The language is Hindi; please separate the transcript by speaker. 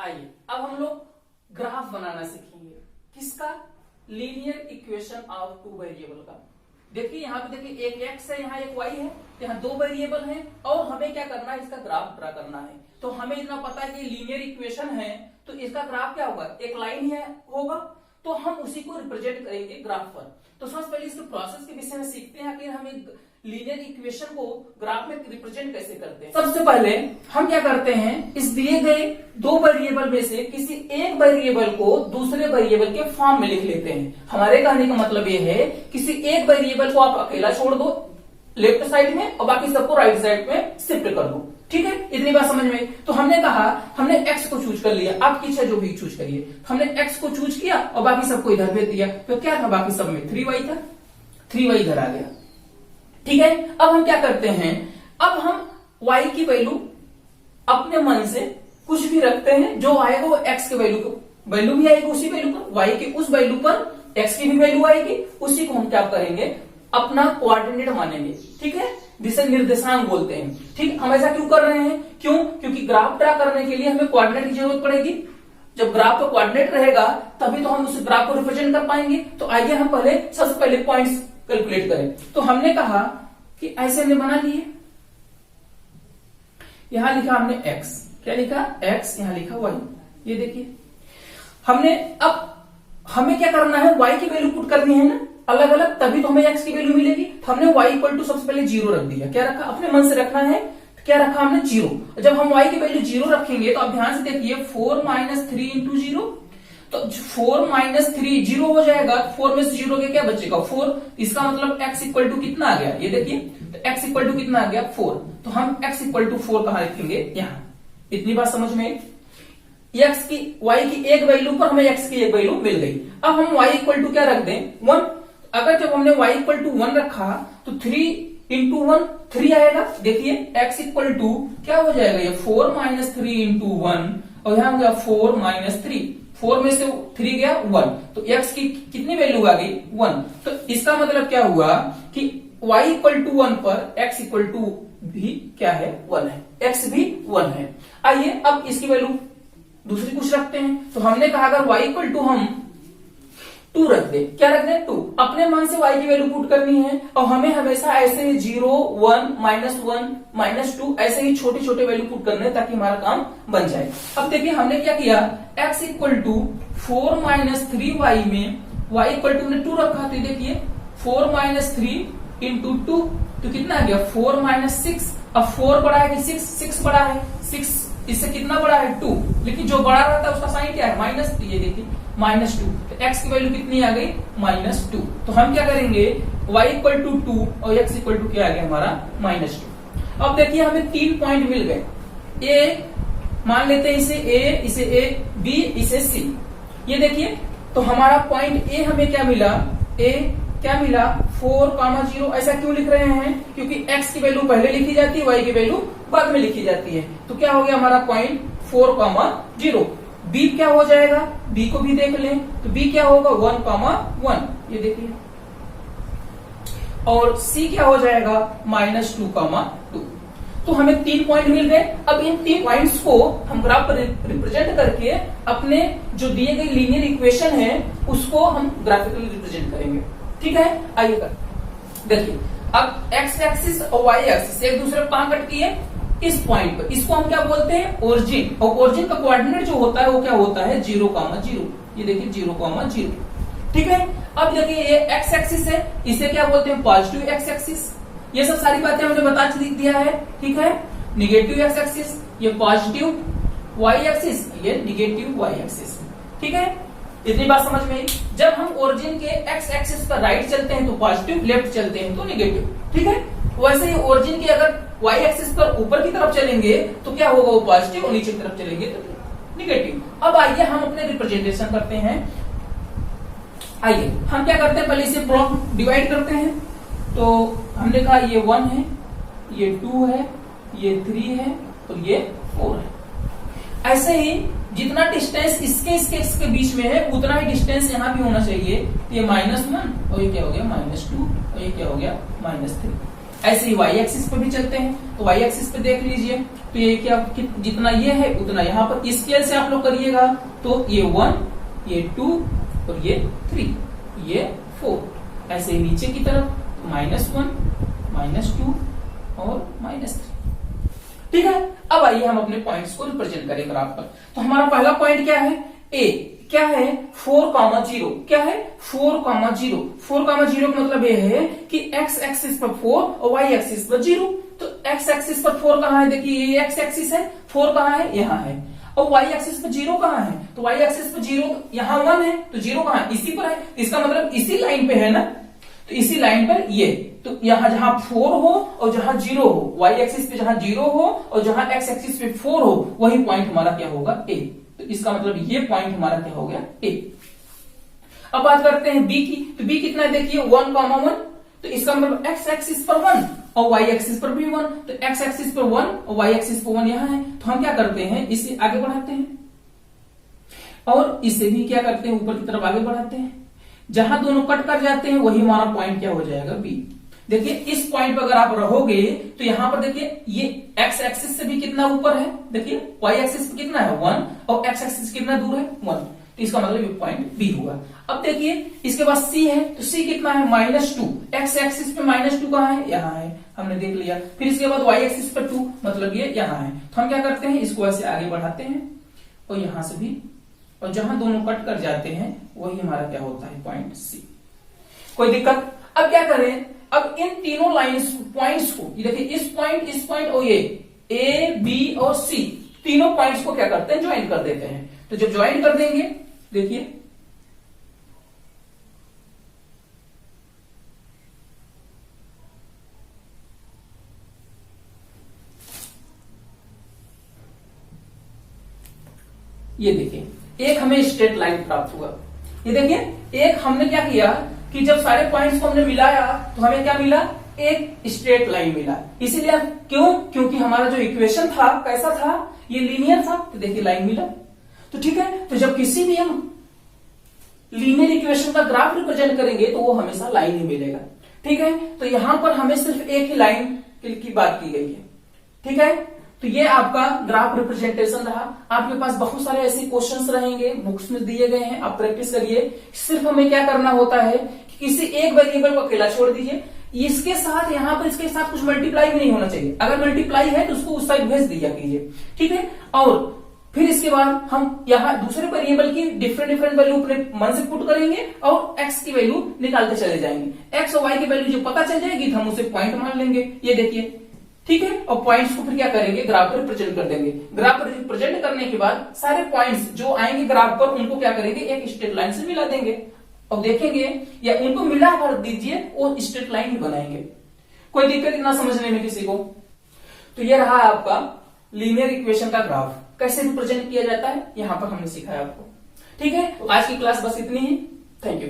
Speaker 1: आइए अब हम लोग ग्राफ बनाना सीखेंगे। किसका? Linear equation of two variable का। देखिए यहाँ पे देखिए एक x है, यहाँ एक y है, यहाँ दो वेरिएबल हैं और हमें क्या करना है, इसका ग्राफ ड्रा करना है। तो हमें इतना पता है कि लीनियर इक्वेशन है तो इसका ग्राफ क्या होगा, एक लाइन ही होगा, तो हम उसी को रिप्रेजेंट करेंगे ग्राफ पर। तो सबसे पहले इसके प्रोसेस के विषय में सीखते हैं कि हमें लीनियर इक्वेशन को ग्राफ में रिप्रेजेंट कैसे करते हैं। सबसे पहले हम क्या करते हैं, इस दिए गए दो वेरिएबल में से किसी एक वेरिएबल को दूसरे वेरिएबल के फॉर्म में लिख लेते हैं। हमारे कहने का मतलब ये है किसी एक वेरिएबल को आप अकेला छोड़ दो लेफ्ट साइड में और बाकी सबको राइट साइड में शिफ्ट कर दो। ठीक है, इतनी बात समझ में। तो हमने कहा हमने x को चूज कर लिया, आपकी इच्छा जो भी चूज करिए। हमने x को चूज किया और बाकी सबको इधर भेज दिया। तो क्या था बाकी सब में 3y था, 3y इधर आ गया। ठीक है, अब हम क्या करते हैं, अब हम y की वैल्यू अपने मन से कुछ भी रखते हैं, जो आएगा वो x के वैल्यू भी आएगी उसी वैल्यू पर, y के उस वैल्यू पर x की भी वैल्यू आएगी, उसी को हम क्या करेंगे अपना कोऑर्डिनेट मानेंगे। ठीक है, जिसे निर्देशांक बोलते हैं। ठीक, हम ऐसा क्यों कर रहे हैं, क्योंकि ग्राफ ड्रा करने के लिए हमें कोऑर्डिनेट की जरूरत पड़ेगी। जब ग्राफ का कोऑर्डिनेट रहेगा तभी तो हम उस ग्राफ को रिप्रेजेंट कर पाएंगे। तो आइए हम सबसे पहले पॉइंट्स कैलकुलेट करें। तो हमने कहा कि ऐसे हमने बना लिए, यहां लिखा हमने x, क्या लिखा x, यहां लिखा y। ये देखिए हमने, अब हमें क्या करना है, y की वैल्यू पुट करनी है ना अलग अलग, तभी तो हमें x की वैल्यू मिलेगी। तो हमने y इक्वल टू सबसे पहले 0 रख दिया। क्या रखा, अपने मन से रखना है, क्या रखा हमने 0। जब हम y की वैल्यू 0 रखेंगे तो अब ध्यान से देखिए 4 - 3 इंटू 0, तो 4 - 3 0 हो जाएगा। 4 में से 0 के क्या बचेगा 4, इसका मतलब x इक्वल टू कितना आ गया, ये देखिए तो x इक्वल टू कितना आ गया 4। तो हम x इक्वल टू 4 कहां लिखेंगे, यहाँ। इतनी बात समझ में, x की y की एक वैल्यू पर हमें x की एक वैल्यू मिल गई। अब हम y इक्वल टू क्या रख दें 1। अगर जब हमने y इक्वल टू 1 रखा तो 3 इंटू 1 3 आएगा। देखिए x इक्वल टू क्या हो जाएगा, ये 4 - 3 इंटू 1 और यहां हो गया 4 - 3, 4 में से 3 गया 1, तो x की कितनी वैल्यू आ गई 1। तो इसका मतलब क्या हुआ कि y इक्वल टू 1 पर x इक्वल टू भी क्या है 1 है, x भी 1 है। आइए अब इसकी वैल्यू दूसरी कुछ रखते हैं। तो हमने कहा अगर y इक्वल टू हम 2 रख दे, क्या रख दे 2, अपने मन से y की वैल्यू पुट करनी है और हमें हमेशा ऐसे 0 1 -1 -2 ऐसे ही छोटे छोटे वैल्यू पुट करने हैं ताकि हमारा काम बन जाए। अब देखिए हमने क्या किया, x इक्वल टू 4 - 3y में y इक्वल टू ने 2 रखा। तो देखिए 4 - 3 इंटू 2 तो कितना आ गया 4 - 6। अब 4 बड़ा है कि 6 बड़ा है, 6 इससे कितना बड़ा है 2, लेकिन जो बड़ा रहता है उसका साइन क्या है माइनस। ये देखिए -2, तो x की वैल्यू कितनी आ गई -2। तो हम क्या करेंगे y इक्वल टू 2 और x इक्वल टू क्या आ गया हमारा -2। अब देखिए हमें 3 पॉइंट मिल गए, a मान लेते हैं इसे a b इसे c। ये देखिए तो हमारा पॉइंट a हमें क्या मिला, a क्या मिला 4, 0। ऐसा क्यों लिख रहे हैं, क्योंकि x की वैल्यू पहले लिखी जाती है, y की वैल्यू बाद में लिखी जाती है। तो क्या हो गया हमारा पॉइंट 4, 0। b क्या हो जाएगा, b को भी देख लें तो b क्या होगा 1, 1, ये देखिए। और c क्या हो जाएगा -2, 2। तो हमें 3 पॉइंट मिल गए। अब इन 3 पॉइंट्स को हम ग्राफ पर रिप्रेजेंट करके अपने जो दिए गए लीनियर इक्वेशन है उसको हम ग्राफिकली रिप्रेजेंट करेंगे। ठीक है, आइए कर देखिए। अब x एक्सिस और y एक्सिस एक दूसरे को कहां कटती है, इस पॉइंट पर। इसको हम क्या बोलते हैं ओरिजिन, और ओरिजिन का कोऑर्डिनेट जो होता है वो क्या होता है 0, 0। ये देखिए 0, 0। ठीक है, अब देखिए ये x एक्सिस है, इसे क्या बोलते हैं पॉजिटिव x एक्सिस। ये सब सारी बातें हमने बता दिया है। ठीक है, निगेटिव x एक्सिस, ये पॉजिटिव y एक्सिस, ये निगेटिव y एक्सिस। ठीक है, इतनी बात समझ में आई। जब हम ओरिजिन के x एक्सिस पर राइट चलते हैं तो पॉजिटिव, लेफ्ट चलते हैं तो निगेटिव। ठीक है, वैसे ही ओरिजिन के अगर y एक्सिस पर ऊपर की तरफ चलेंगे तो क्या होगा वो पॉजिटिव, और नीचे की तरफ चलेंगे तो निगेटिव। अब आइए हम अपने रिप्रेजेंटेशन करते हैं। आइए हम क्या करते हैं, पहले इसे ब्लॉक डिवाइड करते हैं। तो हमने कहा ये 1 है, ये 2 है, ये 3 है और ये 4 है। ऐसे ही जितना डिस्टेंस इसके बीच में है उतना ही डिस्टेंस यहाँ भी होना चाहिए। ये -1 और ये क्या हो गया -2 और ये क्या हो गया -3। ऐसे ही वाई एक्सिस पे भी चलते हैं, तो वाई एक्सिस पे देख लीजिए, तो ये क्या जितना ये है उतना यहाँ पर स्केल से आप लोग करिएगा, तो ये 1, ये 2 और ये 3, ये 4, ऐसे ही नीचे की तरफ -1, -2 और -3। ठीक है, अब आइए हम अपने पॉइंट्स को रिप्रेजेंट करें ग्राफ पर। तो हमारा पहला पॉइंट क्या है, ए क्या है 4,0, क्या है 4,0। 4,0 का मतलब ये है कि x एक्सिस पर 4 और y एक्सिस पर 0। तो x एक्सिस पर 4 कहाँ है, देखिए ये x एक्सिस है, 4 कहाँ है, यहाँ है, और y एक्सिस पर 0 कहाँ है, तो y एक्सिस पर 0 यहाँ 1 है, तो 0 कहाँ है, इसी पर है, इसका मतलब इसी लाइन पे है ना, तो इसी लाइन पर ये, तो यहाँ जहां 4 हो और जहां 0 हो, y एक्सिस पे जहां 0 हो और जहां x एक्सिस पे 4 हो, वही पॉइंट हमारा क्या होगा, ए। तो इसका मतलब ये पॉइंट हमारा क्या हो गया, ए। अब बात करते हैं बी की, तो बी कितना है, देखिए 1,1, तो इसका मतलब x एक्सिस पर 1 और y एक्सिस पर भी 1, तो x एक्सिस पर 1 और y एक्सिस पर 1 यहाँ है, तो हम क्या करते हैं, इसे आगे बढ़ाते हैं और इसे भी क्या करते हैं, ऊपर की तरफ आगे बढ़ाते हैं, जहां दोनों कट कर जाते हैं वही हमारा पॉइंट क्या हो जाएगा, बी। देखिए इस पॉइंट पर अगर आप रहोगे तो यहां पर देखिए ये x एक्सिस से भी कितना ऊपर है, देखिए y एक्सिस पे कितना है 1 और x एक्सिस कितना दूर है 1, तो इसका मतलब ये पॉइंट बी होगा। अब देखिए इसके बाद c है, तो c कितना है -2, x एक्सिस पे -2 कहाँ है, यहाँ है, हमने देख लिया। फिर इसके बाद y एक्सिस पे 2, मतलब ये यहाँ है, तो हम क्या करते हैं, इसको ऐसे आगे बढ़ाते हैं और यहां से भी, और जहां दोनों कट कर जाते हैं वही हमारा क्या होता है, पॉइंट सी। कोई दिक्कत? अब क्या करें, अब इन तीनों लाइंस पॉइंट्स को, ये देखिए इस पॉइंट और ये ए बी और सी तीनों पॉइंट्स को क्या करते हैं, ज्वाइन कर देते हैं। तो जब ज्वाइन कर देंगे, देखिए ये देखिए एक हमें स्ट्रेट लाइन प्राप्त हुआ। ये देखिए एक हमने क्या किया कि जब सारे पॉइंट्स को हमने मिलाया तो हमें क्या मिला, एक स्ट्रेट लाइन मिला। इसीलिए क्यों, क्योंकि हमारा जो इक्वेशन था कैसा था, ये लीनियर था, तो देखिए लाइन मिला। तो ठीक है, तो जब किसी भी हम लीनियर इक्वेशन का ग्राफ रिप्रेजेंट करेंगे तो वो हमेशा लाइन ही मिलेगा। ठीक है, तो यहां पर हमें सिर्फ एक ही लाइन की बात की गई है। ठीक है, तो ये आपका ग्राफ रिप्रेजेंटेशन रहा। आपके पास बहुत सारे ऐसे क्वेश्चंस रहेंगे, बुक्स में दिए गए हैं, आप प्रैक्टिस करिए। सिर्फ हमें क्या करना होता है कि किसी एक वेरिएबल को अकेला छोड़ दीजिए, इसके साथ यहाँ पर इसके साथ कुछ मल्टीप्लाई भी नहीं होना चाहिए। अगर मल्टीप्लाई है तो उसको उस साइड भेज दिया कीजिए। ठीक है, और फिर इसके बाद हम यहाँ दूसरे वेरिएबल की डिफरेंट वैल्यू अपने मन से पुट करेंगे और x की वैल्यू निकालते चले जाएंगे। x और y की वैल्यू जो पता चल जाएगी तो हम उसे पॉइंट मान लेंगे, ये देखिए। ठीक है, और पॉइंट्स को फिर क्या करेंगे, ग्राफ पर रिप्रेजेंट कर देंगे। ग्राफ पर रिप्रेजेंट करने के बाद सारे पॉइंट्स जो आएंगे ग्राफ पर उनको क्या करेंगे, एक स्ट्रेट लाइन से मिला देंगे और देखेंगे, या उनको मिला कर दीजिए वो स्ट्रेट लाइन ही बनाएंगे। कोई दिक्कत ना समझने में किसी को? तो ये रहा आपका लीनियर इक्वेशन का ग्राफ कैसे रिप्रेजेंट किया जाता है, यहां पर हमने सिखाया आपको। ठीक है, आज की क्लास बस इतनी ही। Thank you.